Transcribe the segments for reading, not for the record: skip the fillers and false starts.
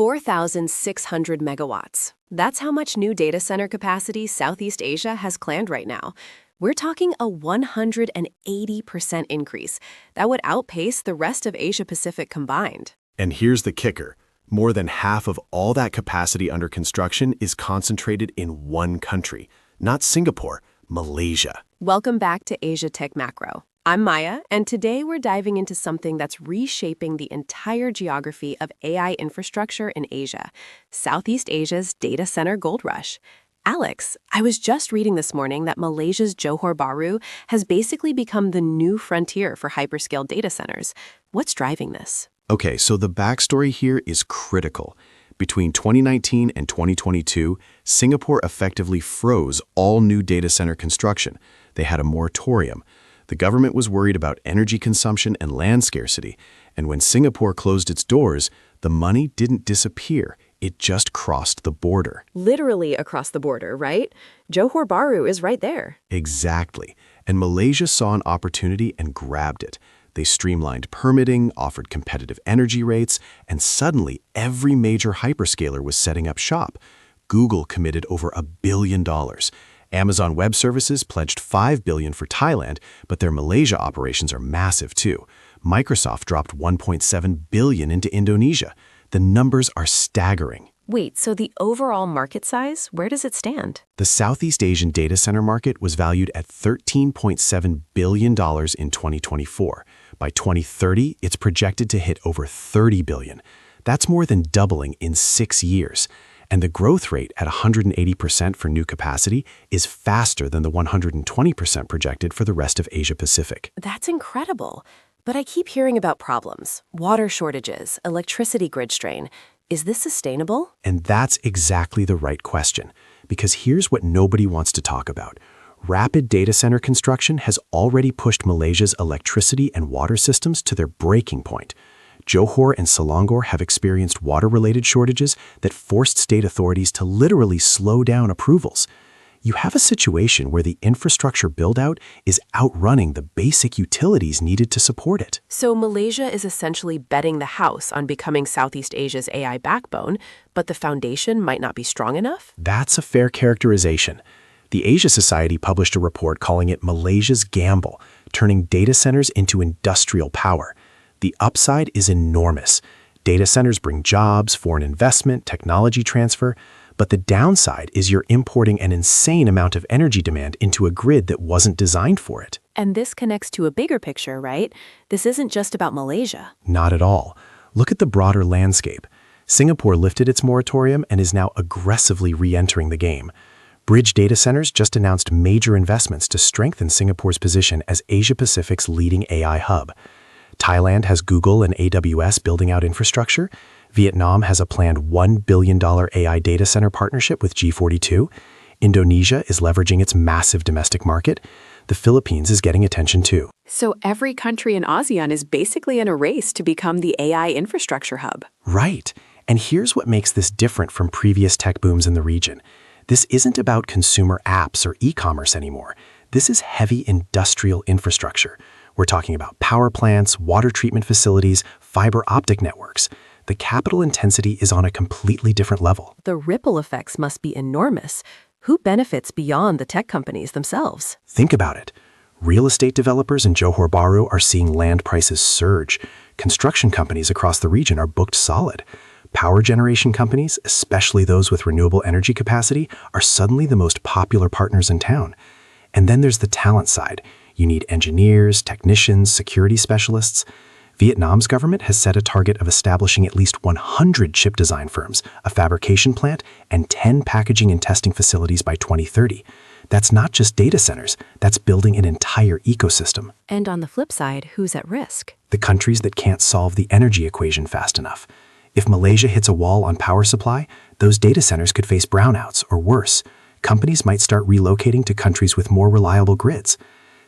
4,600 megawatts. That's how much new data center capacity Southeast Asia has planned right now. We're talking a 180% increase. That would outpace the rest of Asia-Pacific combined. And here's the kicker. More than half of all that capacity under construction is concentrated in one country, not Singapore, Malaysia. Welcome back to Asia Tech Macro. I'm Maya, and today we're diving into something that's reshaping the entire geography of AI infrastructure in Asia, Southeast Asia's data center gold rush. Alex, I was just reading this morning that Malaysia's Johor Bahru has basically become the new frontier for hyperscale data centers. What's driving this? Okay, so the backstory here is critical. Between 2019 and 2022, Singapore effectively froze all new data center construction. They had a moratorium. The government was worried about energy consumption and land scarcity, and when Singapore closed its doors, the money didn't disappear. It just crossed the border. Literally across the border, right? Johor Bahru is right there. Exactly. And Malaysia saw an opportunity and grabbed it. They streamlined permitting, offered competitive energy rates, and suddenly every major hyperscaler was setting up shop. Google committed over $1 billion. Amazon Web Services pledged $5 billion for Thailand, but their Malaysia operations are massive too. Microsoft dropped $1.7 billion into Indonesia. The numbers are staggering. Wait, so the overall market size, where does it stand? The Southeast Asian data center market was valued at $13.7 billion in 2024. By 2030, it's projected to hit over $30 billion. That's more than doubling in 6 years. And the growth rate at 180% for new capacity is faster than the 120% projected for the rest of Asia-Pacific. That's incredible. But I keep hearing about problems, water shortages, electricity grid strain. Is this sustainable? And that's exactly the right question, because here's what nobody wants to talk about. Rapid data center construction has already pushed Malaysia's electricity and water systems to their breaking point. Johor and Selangor have experienced water-related shortages that forced state authorities to literally slow down approvals. You have a situation where the infrastructure build-out is outrunning the basic utilities needed to support it. So Malaysia is essentially betting the house on becoming Southeast Asia's AI backbone, but the foundation might not be strong enough? That's a fair characterization. The Asia Society published a report calling it Malaysia's gamble, turning data centers into industrial power. The upside is enormous. Data centers bring jobs, foreign investment, technology transfer, but the downside is you're importing an insane amount of energy demand into a grid that wasn't designed for it. And this connects to a bigger picture, right? This isn't just about Malaysia. Not at all. Look at the broader landscape. Singapore lifted its moratorium and is now aggressively re-entering the game. Bridge Data Centers just announced major investments to strengthen Singapore's position as Asia-Pacific's leading AI hub. Thailand has Google and AWS building out infrastructure. Vietnam has a planned $1 billion AI data center partnership with G42. Indonesia is leveraging its massive domestic market. The Philippines is getting attention too. So every country in ASEAN is basically in a race to become the AI infrastructure hub. Right. And here's what makes this different from previous tech booms in the region. This isn't about consumer apps or e-commerce anymore. This is heavy industrial infrastructure. We're talking about power plants, water treatment facilities, fiber optic networks. The capital intensity is on a completely different level. The ripple effects must be enormous. Who benefits beyond the tech companies themselves? Think about it. Real estate developers in Johor Bahru are seeing land prices surge. Construction companies across the region are booked solid. Power generation companies, especially those with renewable energy capacity, are suddenly the most popular partners in town. And then there's the talent side. You need engineers, technicians, security specialists. Vietnam's government has set a target of establishing at least 100 chip design firms, a fabrication plant, and 10 packaging and testing facilities by 2030. That's not just data centers, that's building an entire ecosystem. And on the flip side, who's at risk? The countries that can't solve the energy equation fast enough. If Malaysia hits a wall on power supply, those data centers could face brownouts or worse. Companies might start relocating to countries with more reliable grids.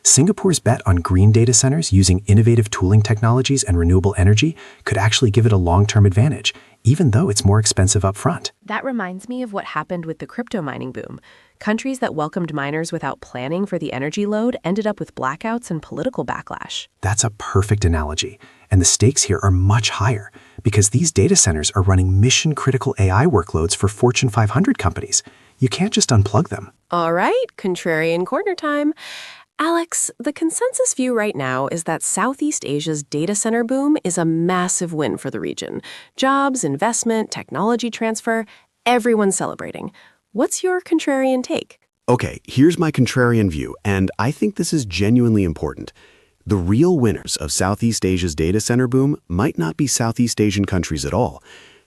Singapore's bet on green data centers using innovative tooling technologies and renewable energy could actually give it a long-term advantage, even though it's more expensive upfront. That reminds me of what happened with the crypto mining boom. Countries that welcomed miners without planning for the energy load ended up with blackouts and political backlash. That's a perfect analogy. And the stakes here are much higher. because these data centers are running mission-critical AI workloads for Fortune 500 companies. You can't just unplug them. All right, contrarian corner time. Alex, the consensus view right now is that Southeast Asia's data center boom is a massive win for the region. Jobs, investment, technology transfer, everyone's celebrating. What's your contrarian take? Okay, here's my contrarian view, and I think this is genuinely important. The real winners of Southeast Asia's data center boom might not be Southeast Asian countries at all.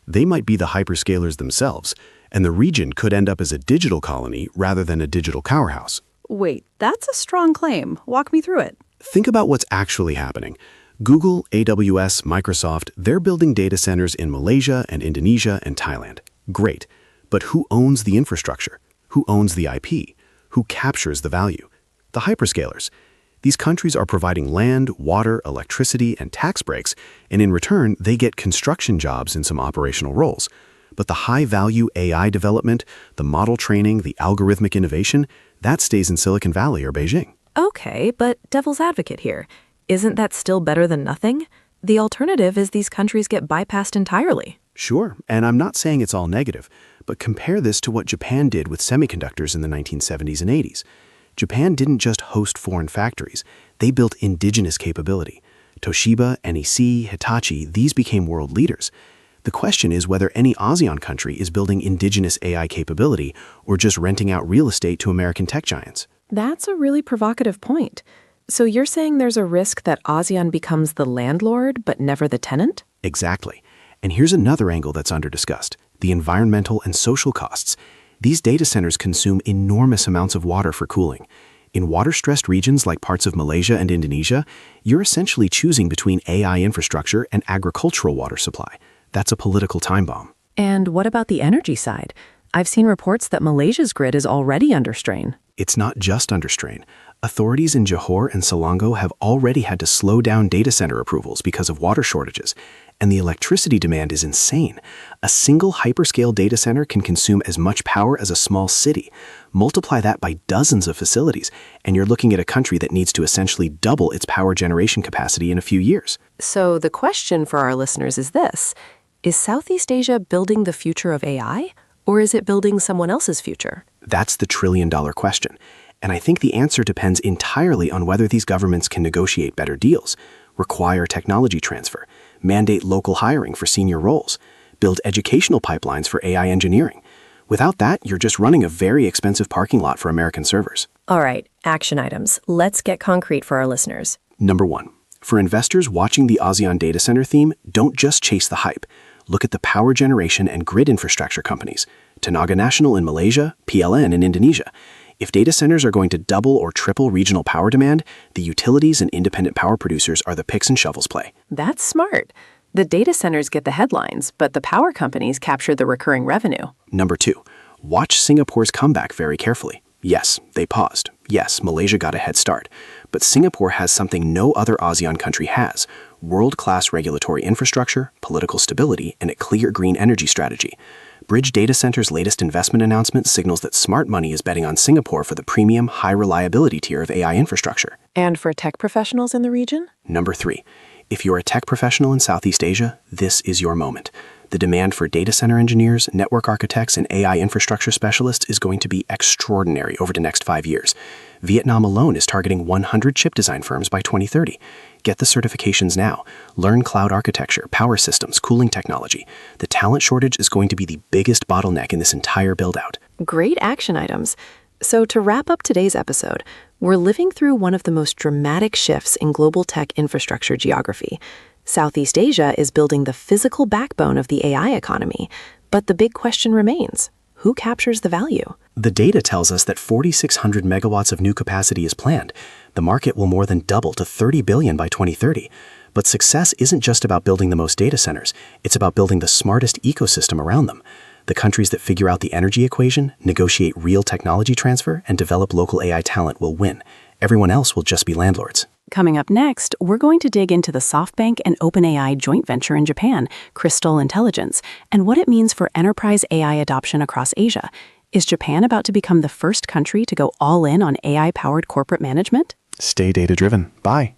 They might be the hyperscalers themselves, and the region could end up as a digital colony rather than a digital powerhouse. Wait, that's a strong claim. Walk me through it. Think about what's actually happening. Google, AWS, Microsoft, they're building data centers in Malaysia and Indonesia and Thailand. Great. But who owns the infrastructure? Who owns the IP? Who captures the value? The hyperscalers. These countries are providing land, water, electricity, and tax breaks, and in return, they get construction jobs and some operational roles. But the high-value AI development, the model training, the algorithmic innovation, that stays in Silicon Valley or Beijing. Okay, but devil's advocate here. Isn't that still better than nothing? The alternative is these countries get bypassed entirely. Sure, and I'm not saying it's all negative, but compare this to what Japan did with semiconductors in the 1970s and 80s. Japan didn't just host foreign factories, they built indigenous capability. Toshiba, NEC, Hitachi, these became world leaders. The question is whether any ASEAN country is building indigenous AI capability or just renting out real estate to American tech giants. That's a really provocative point. So you're saying there's a risk that ASEAN becomes the landlord but never the tenant? Exactly. And here's another angle that's under-discussed, the environmental and social costs. These data centers consume enormous amounts of water for cooling. In water-stressed regions like parts of Malaysia and Indonesia, you're essentially choosing between AI infrastructure and agricultural water supply. That's a political time bomb. And what about the energy side? I've seen reports that Malaysia's grid is already under strain. It's not just under strain. Authorities in Johor and Selangor have already had to slow down data center approvals because of water shortages, and the electricity demand is insane. A single hyperscale data center can consume as much power as a small city. Multiply that by dozens of facilities, and you're looking at a country that needs to essentially double its power generation capacity in a few years. So the question for our listeners is this: is Southeast Asia building the future of AI, or is it building someone else's future? That's the trillion-dollar question. And I think the answer depends entirely on whether these governments can negotiate better deals, require technology transfer, mandate local hiring for senior roles, build educational pipelines for AI engineering. Without that, you're just running a very expensive parking lot for American servers. All right, action items. Let's get concrete for our listeners. Number 1. For investors watching the ASEAN data center theme, don't just chase the hype. Look at the power generation and grid infrastructure companies, Tenaga Nasional in Malaysia, PLN in Indonesia. If data centers are going to double or triple regional power demand, the utilities and independent power producers are the picks and shovels play. That's smart. The data centers get the headlines, but the power companies capture the recurring revenue. Number 2, watch Singapore's comeback very carefully. Yes, they paused. Yes, Malaysia got a head start. But Singapore has something no other ASEAN country has: world-class regulatory infrastructure, political stability, and a clear green energy strategy. Bridge Data Center's latest investment announcement signals that smart money is betting on Singapore for the premium, high-reliability tier of AI infrastructure. And for tech professionals in the region? Number 3, if you're a tech professional in Southeast Asia, this is your moment. The demand for data center engineers, network architects, and AI infrastructure specialists is going to be extraordinary over the next 5 years. Vietnam alone is targeting 100 chip design firms by 2030. Get the certifications now. Learn cloud architecture, power systems, cooling technology. The talent shortage is going to be the biggest bottleneck in this entire build-out. Great action items. So to wrap up today's episode, we're living through one of the most dramatic shifts in global tech infrastructure geography. Southeast Asia is building the physical backbone of the AI economy, but the big question remains: who captures the value? The data tells us that 4,600 megawatts of new capacity is planned. The market will more than double to 30 billion by 2030. But success isn't just about building the most data centers. It's about building the smartest ecosystem around them. The countries that figure out the energy equation, negotiate real technology transfer, and develop local AI talent will win. Everyone else will just be landlords. Coming up next, we're going to dig into the SoftBank and OpenAI joint venture in Japan, Crystal Intelligence, and what it means for enterprise AI adoption across Asia. Is Japan about to become the first country to go all in on AI-powered corporate management? Stay data-driven. Bye.